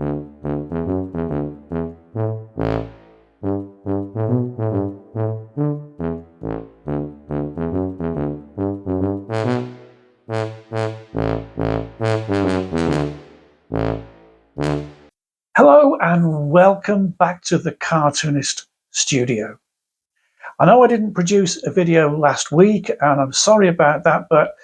Hello and welcome back to the Cartoonist Studio. I know I didn't produce a video last week and I'm sorry about that, but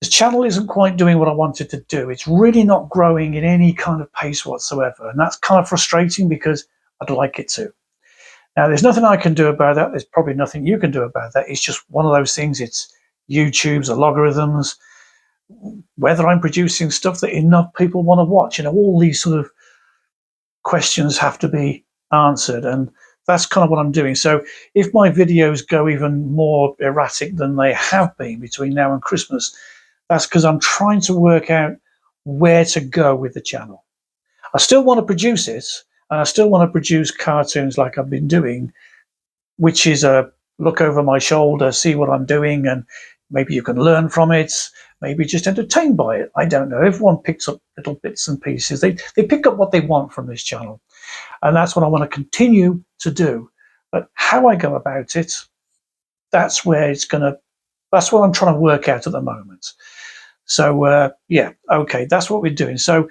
the channel isn't quite doing what I wanted to do. It's really not growing in any kind of pace whatsoever, and that's kind of frustrating because I'd like it to. Now, there's nothing I can do about that. There's probably nothing you can do about that. It's just one of those things. It's YouTube's algorithms, whether I'm producing stuff that enough people want to watch. All these sort of questions have to be answered, and that's kind of what I'm doing. So if my videos go even more erratic than they have been between now and Christmas, that's because I'm trying to work out where to go with the channel. I still want to produce it, and I still want to produce cartoons like I've been doing, which is a look over my shoulder, see what I'm doing, and maybe you can learn from it, maybe just entertained by it. I don't know. Everyone picks up little bits and pieces. They pick up what they want from this channel. And that's what I want to continue to do. But how I go about it, that's what I'm trying to work out at the moment. So, yeah, okay, that's what we're doing. So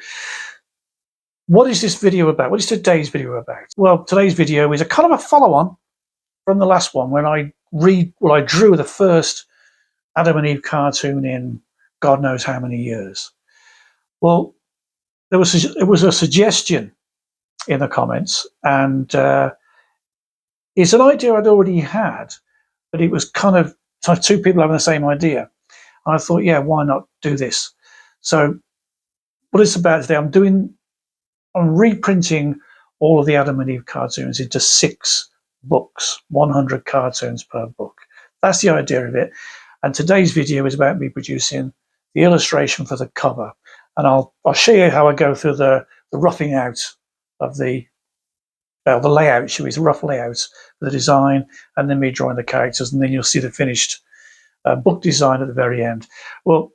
what is this video about? What is today's video about? Well, today's video is a kind of a follow-on from the last one when I drew the first Adam and Eve cartoon in God knows how many years. Well, it was a suggestion in the comments, and it's an idea I'd already had, but it was kind of two people having the same idea. And I thought, yeah, why not do this? So what it's about today, I'm reprinting all of the Adam and Eve cartoons into 6 books, 100 cartoons per book. That's the idea of it. And today's video is about me producing the illustration for the cover. And I'll show you how I go through the roughing out of the layout, the rough layout, the design, and then me drawing the characters, and then you'll see the finished book design at the very end. Well,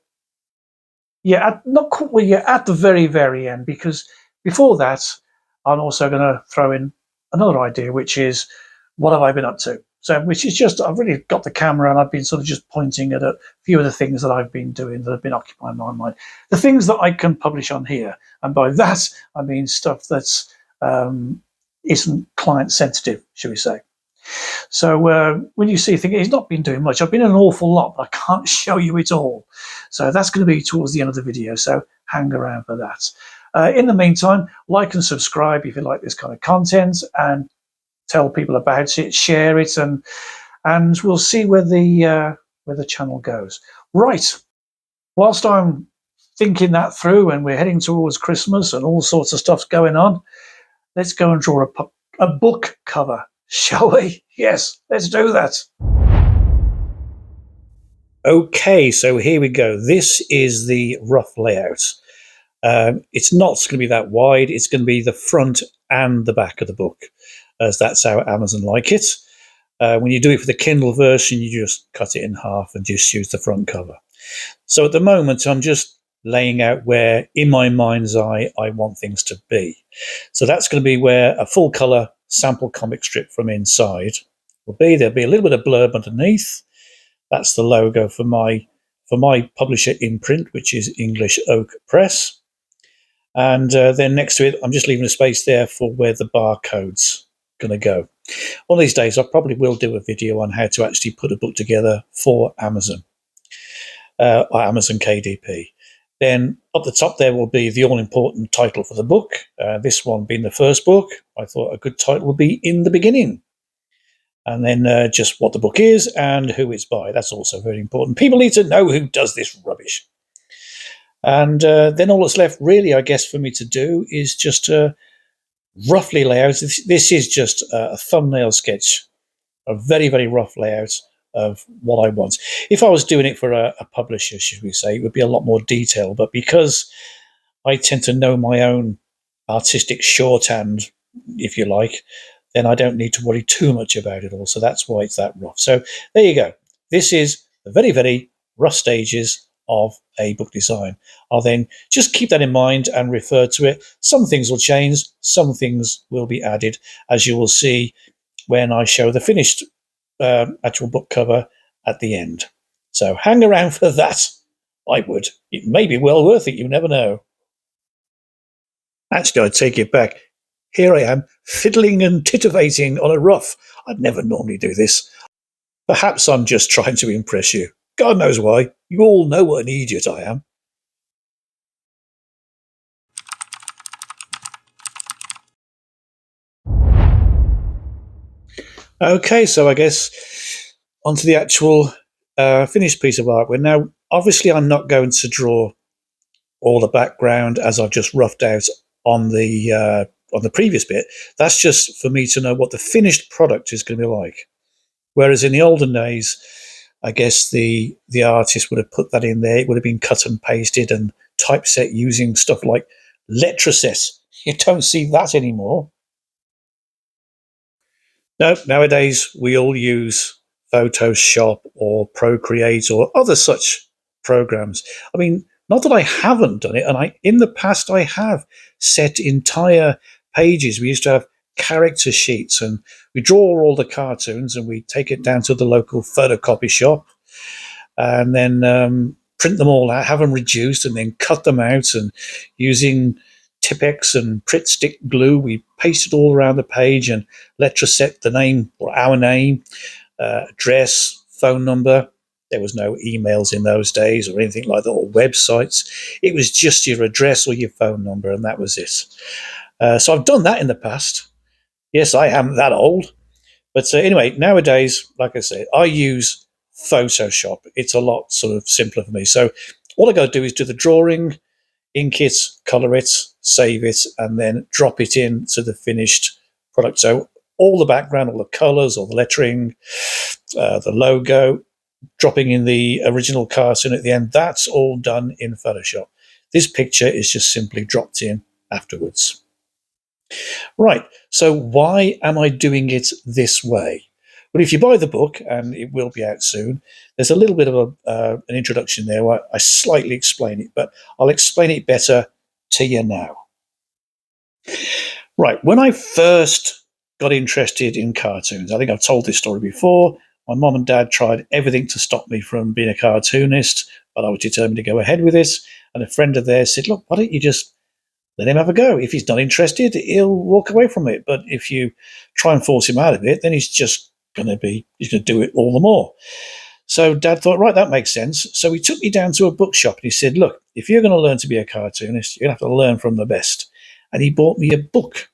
yeah, at the very, very end, because before that, I'm also going to throw in another idea, which is what have I been up to? So, which is just, I've really got the camera and I've been sort of just pointing at a few of the things that I've been doing that have been occupying my mind. The things that I can publish on here. And by that, I mean stuff that's isn't client sensitive, shall we say. So when you see things, he's not been doing much. I've been in an awful lot, but I can't show you it all. So that's going to be towards the end of the video. So hang around for that. In the meantime, like and subscribe if you like this kind of content, and tell people about it, share it, and we'll see where the channel goes. Right. Whilst I'm thinking that through, and we're heading towards Christmas and all sorts of stuff's going on, let's go and draw a book cover, shall we? Yes, let's do that. Okay, so here we go. This is the rough layout. It's not going to be that wide. It's going to be the front and the back of the book, as that's how Amazon like it. When you do it for the Kindle version, you just cut it in half and just use the front cover. So at the moment, I'm just laying out where, in my mind's eye, I want things to be. So that's going to be where a full color sample comic strip from inside will be. There'll be a little bit of blurb underneath. That's the logo for my publisher imprint, which is English Oak Press. And then next to it, I'm just leaving a space there for where the barcode's going to go. One of these days, I probably will do a video on how to actually put a book together for Amazon, or Amazon KDP. Then up the top there will be the all-important title for the book. This one being the first book, I thought a good title would be In the Beginning. And then just what the book is and who it's by. That's also very important. People need to know who does this rubbish. And then all that's left really, I guess, for me to do is just roughly lay out. This is just a thumbnail sketch, a very, very rough layout of what I want. If I was doing it for a publisher, should we say, it would be a lot more detailed. But because I tend to know my own artistic shorthand, if you like, then I don't need to worry too much about it all. So that's why it's that rough. So there you go. This is the very, very rough stages of a book design. I'll then just keep that in mind and refer to it. Some things will change, some things will be added, as you will see when I show the finished actual book cover at the end. So hang around for that. I would. It may be well worth it, you never know. Actually, I take it back. Here I am, fiddling and titivating on a ruff. I'd never normally do this. Perhaps I'm just trying to impress you. God knows why. You all know what an idiot I am. Okay, so I guess onto the actual finished piece of artwork. Now, obviously, I'm not going to draw all the background as I've just roughed out on the previous bit. That's just for me to know what the finished product is going to be like. Whereas in the olden days, I guess the artist would have put that in there. It would have been cut and pasted and typeset using stuff like Letraset. You don't see that anymore. No, nowadays we all use Photoshop or Procreate or other such programs. I mean, not that I haven't done it, and in the past I have set entire pages. We used to have character sheets, and we draw all the cartoons, and we take it down to the local photocopy shop, and then print them all out, have them reduced, and then cut them out, and using Tipex and Pritt stick glue, we paste it all around the page and Letraset the name or our name, address, phone number. There was no emails in those days or anything like that, or websites. It was just your address or your phone number, and that was it. So I've done that in the past. Yes, I am that old. But anyway, nowadays, like I said, I use Photoshop. It's a lot sort of simpler for me. So all I got to do is do the drawing, ink it, color it, save it, and then drop it into the finished product. So all the background, all the colors, all the lettering, the logo, dropping in the original cartoon at the end, that's all done in Photoshop. This picture is just simply dropped in afterwards. Right, so why am I doing it this way? Well, if you buy the book, and it will be out soon, there's a little bit of an introduction there where I slightly explain it, but I'll explain it better to you now. Right, when I first got interested in cartoons, I think I've told this story before. My mom and dad tried everything to stop me from being a cartoonist, but I was determined to go ahead with this. And a friend of theirs said, look, why don't you just let him have a go? If he's not interested, he'll walk away from it. But if you try and force him out of it, then he's going to do it all the more. So Dad thought, right, that makes sense. So he took me down to a bookshop and he said, look, if you're going to learn to be a cartoonist, you're going to have to learn from the best. And he bought me a book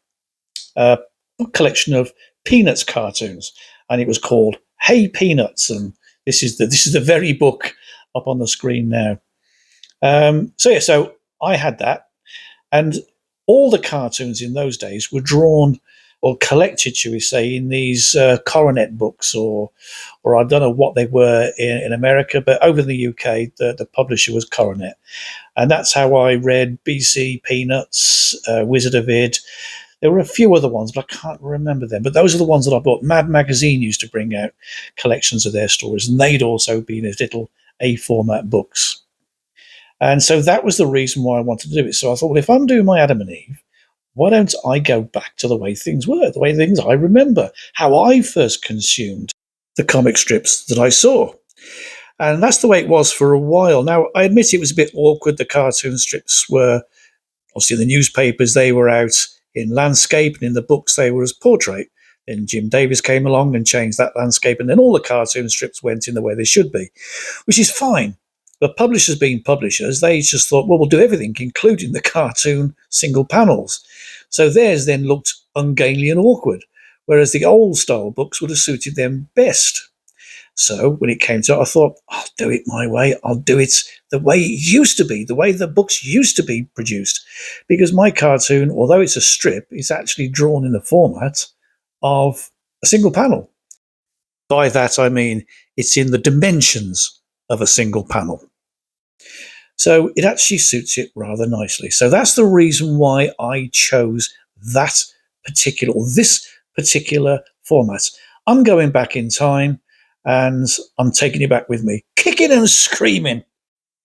collection of Peanuts cartoons, and it was called Hey Peanuts. And this is the very book up on the screen now. So I had that, and all the cartoons in those days were drawn or collected, shall we say, in these Coronet books, or I don't know what they were in America, but over in the UK, the publisher was Coronet. And that's how I read BC, Peanuts, Wizard of Id. There were a few other ones, but I can't remember them. But those are the ones that I bought. Mad Magazine used to bring out collections of their stories, and they'd also been as little A-format books. And so that was the reason why I wanted to do it. So I thought, well, if I'm doing my Adam and Eve, why don't I go back to the way things were, the way things I remember, how I first consumed the comic strips that I saw. And that's the way it was for a while. Now, I admit it was a bit awkward. The cartoon strips were, obviously, in the newspapers, they were out in landscape, and in the books, they were as portrait. Then Jim Davis came along and changed that landscape, and then all the cartoon strips went in the way they should be, which is fine. But publishers being publishers, they just thought, well, we'll do everything, including the cartoon single panels. So theirs then looked ungainly and awkward, whereas the old style books would have suited them best. So when it came to it, I thought, I'll do it my way. I'll do it the way it used to be, the way the books used to be produced. Because my cartoon, although it's a strip, is actually drawn in the format of a single panel. By that, I mean it's in the dimensions of a single panel. So it actually suits it rather nicely. So that's the reason why I chose this particular format. I'm going back in time, and I'm taking you back with me, kicking and screaming.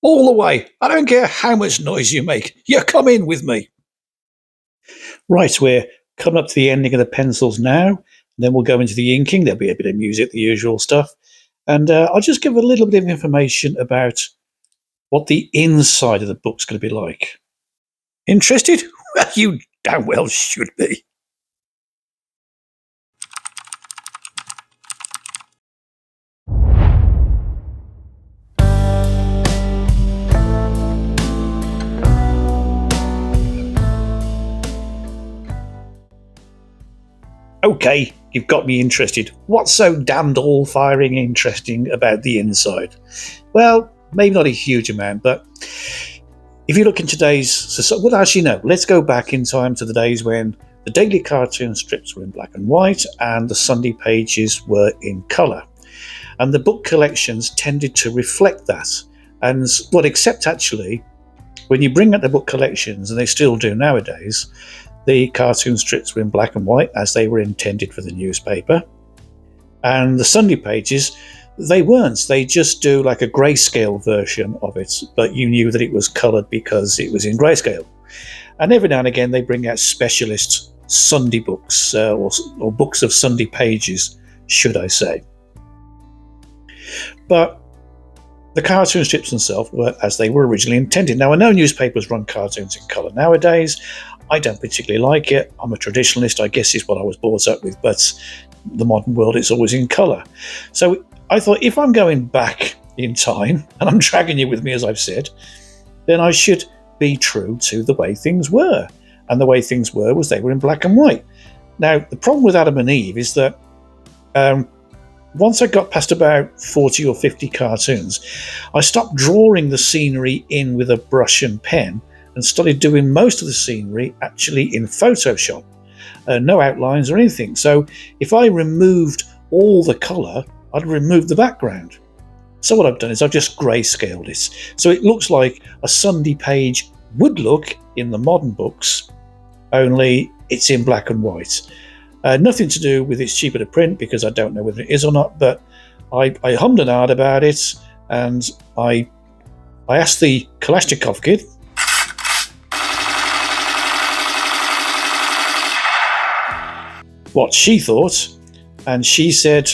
All the way. I don't care how much noise you make. You come in with me. Right, we're coming up to the ending of the pencils now. Then we'll go into the inking. There'll be a bit of music, the usual stuff. And I'll just give a little bit of information about what the inside of the book's going to be like. Interested? Well, you damn well should be. Okay, you've got me interested. What's so damned all-firing interesting about the inside? Well, maybe not a huge amount, but if you look in today's society, well, actually, no. Let's go back in time to the days when the daily cartoon strips were in black and white and the Sunday pages were in colour. And the book collections tended to reflect that. And what, except actually, when you bring out the book collections, and they still do nowadays, the cartoon strips were in black and white as they were intended for the newspaper. And the Sunday pages, they weren't. They just do like a grayscale version of it, but you knew that it was coloured because it was in grayscale. And every now and again they bring out specialist Sunday books, or books of Sunday pages, should I say. But the cartoon strips themselves were as they were originally intended. Now, I know newspapers run cartoons in colour nowadays. I don't particularly like it. I'm a traditionalist, I guess is what I was brought up with, but the modern world, it's always in colour. So I thought, if I'm going back in time, and I'm dragging you with me as I've said, then I should be true to the way things were. And the way things were was they were in black and white. Now, the problem with Adam and Eve is that once I got past about 40 or 50 cartoons, I stopped drawing the scenery in with a brush and pen and started doing most of the scenery actually in Photoshop. No outlines or anything. So if I removed all the colour, I'd remove the background. So what I've done is I've just grayscaled it. So it looks like a Sunday page would look in the modern books, only it's in black and white. Nothing to do with it's cheaper to print, because I don't know whether it is or not, but I hummed and hawed about it, and I asked the Kalashnikov kid what she thought, and she said,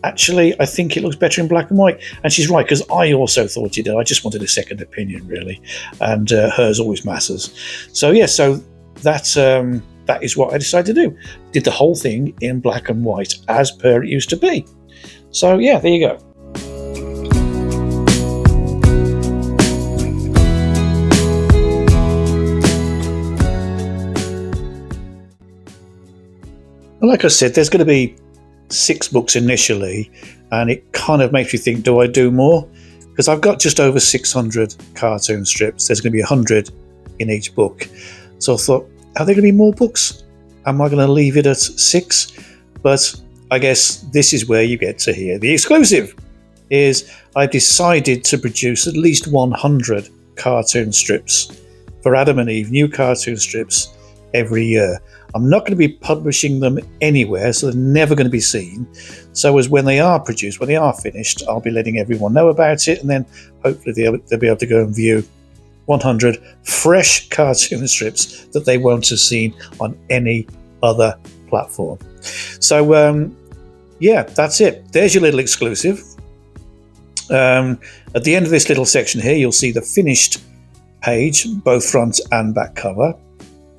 actually, I think it looks better in black and white. And she's right, because I also thought it did. I just wanted a second opinion, really, and hers always matters. So yeah, so that is what I decided to do. Did the whole thing in black and white, as per it used to be. So yeah, there you go. Like I said, there's going to be 6 books initially, and it kind of makes you think, do I do more? Because I've got just over 600 cartoon strips. There's going to be 100 in each book. So I thought, are there going to be more books? Am I going to leave it at 6? But I guess this is where you get to hear the exclusive. Is I've decided to produce at least 100 cartoon strips for Adam and Eve, new cartoon strips every year. I'm not going to be publishing them anywhere, so they're never going to be seen. So as when they are produced, when they are finished, I'll be letting everyone know about it, and then hopefully they'll be able to go and view 100 fresh cartoon strips that they won't have seen on any other platform. So yeah, that's it. There's your little exclusive. At the end of this little section here, you'll see the finished page, both front and back cover.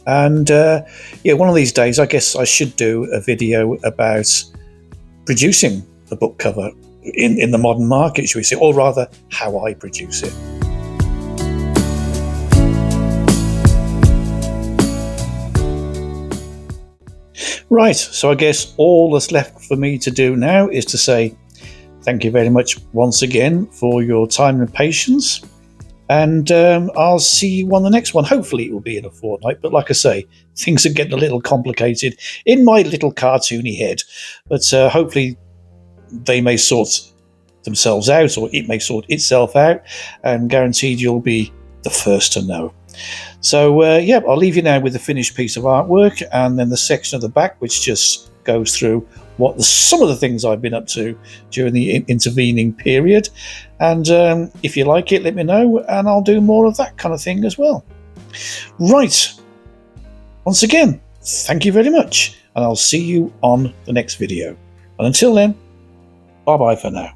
And yeah, one of these days, I guess I should do a video about producing a book cover in the modern market, should we say, or rather, how I produce it. Right, so I guess all that's left for me to do now is to say thank you very much once again for your time and patience. And I'll see you on the next one. Hopefully it will be in a fortnight. But like I say, things are getting a little complicated in my little cartoony head. But hopefully they may sort themselves out, or it may sort itself out. And guaranteed you'll be the first to know. So yeah, I'll leave you now with the finished piece of artwork, and then the section of the back, which just goes through some of the things I've been up to during the intervening period. And if you like it, let me know, and I'll do more of that kind of thing as well. Right. Once again, thank you very much, and I'll see you on the next video. And until then, bye-bye for now.